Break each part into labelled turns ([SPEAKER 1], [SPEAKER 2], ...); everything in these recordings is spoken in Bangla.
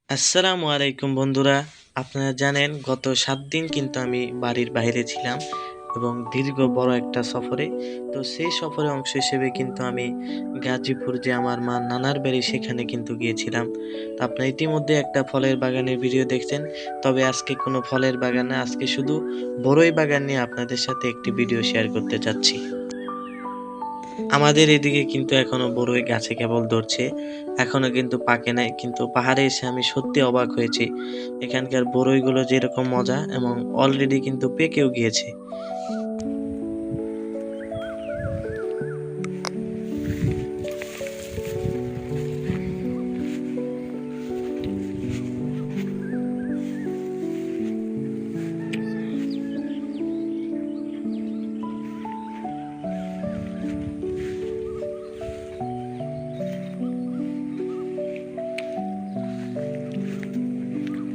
[SPEAKER 1] আসসালামু আলাইকুম বন্ধুরা। আপনারা জানেন গত ৭ দিন কিন্তু আমি বাড়ির বাইরে ছিলাম এবং দীর্ঘ বড় একটা সফরে। তো সেই সফরের অংশ হিসেবে কিন্তু আমি গাজীপুর যে আমার মার নানার বাড়ি সেখানে কিন্তু গিয়েছিলাম। তো আপনারা ইতিমধ্যে একটা ফলের বাগানের ভিডিও দেখছেন। তবে আজকে কোনো ফলের বাগান না, আজকে শুধু বড়ই বাগান নিয়ে আপনাদের সাথে একটি ভিডিও শেয়ার করতে চাচ্ছি। আমাদের এদিকে কিন্তু এখনো বড়ই গাছে কেবল ধরছে, এখনো কিন্তু পাকে নাই। কিন্তু পাহাড়ে এসে আমি সত্যি অবাক হয়েছি, এখানকার বড়ইগুলো যেরকম মজা এবং অলরেডি কিন্তু পেকেও গিয়েছে।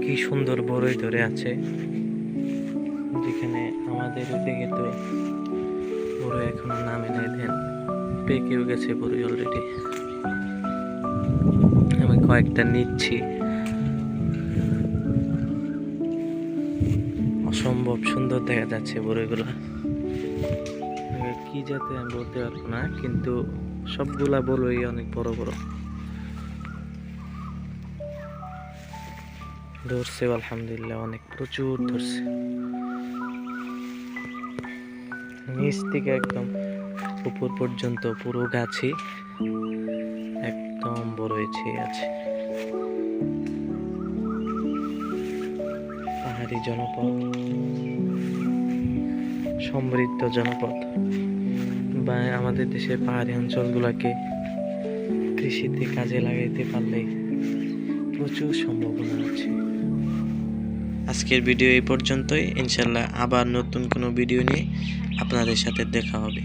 [SPEAKER 1] কি সুন্দর বড়ই ধরে আছে, যেখানে আমাদের ওদিকে তো বড়ই এখনো নামে নাই, দেন পেকেও গেছে বড়ই অলরেডি। আমি কয়েকটা নিচ্ছি, অসম্ভব সুন্দর দেখা যাচ্ছে বড়ইগুলো। কি জাতে আমি বলতে পারবো না, কিন্তু সবগুলা বড়ই অনেক বড় বড় ধরছে। আলহামদুলিল্লাহ অনেক প্রচুর ধরছে, নিচ থেকে একদম উপর পর্যন্ত পুরো গাছই একদম বড় হয়েছে আছে। পাহাড়ি জনপদ, সমৃদ্ধ জনপদ, বা আমাদের দেশের পাহাড়ি অঞ্চলগুলোকে কৃষিতে কাজে লাগাইতে পারলে প্রচুর সম্ভাবনা আছে। আজকের ভিডিও এই পর্যন্তই। ইনশাল্লাহ আবার নতুন কোনো ভিডিও নিয়ে আপনাদের সাথে দেখা হবে।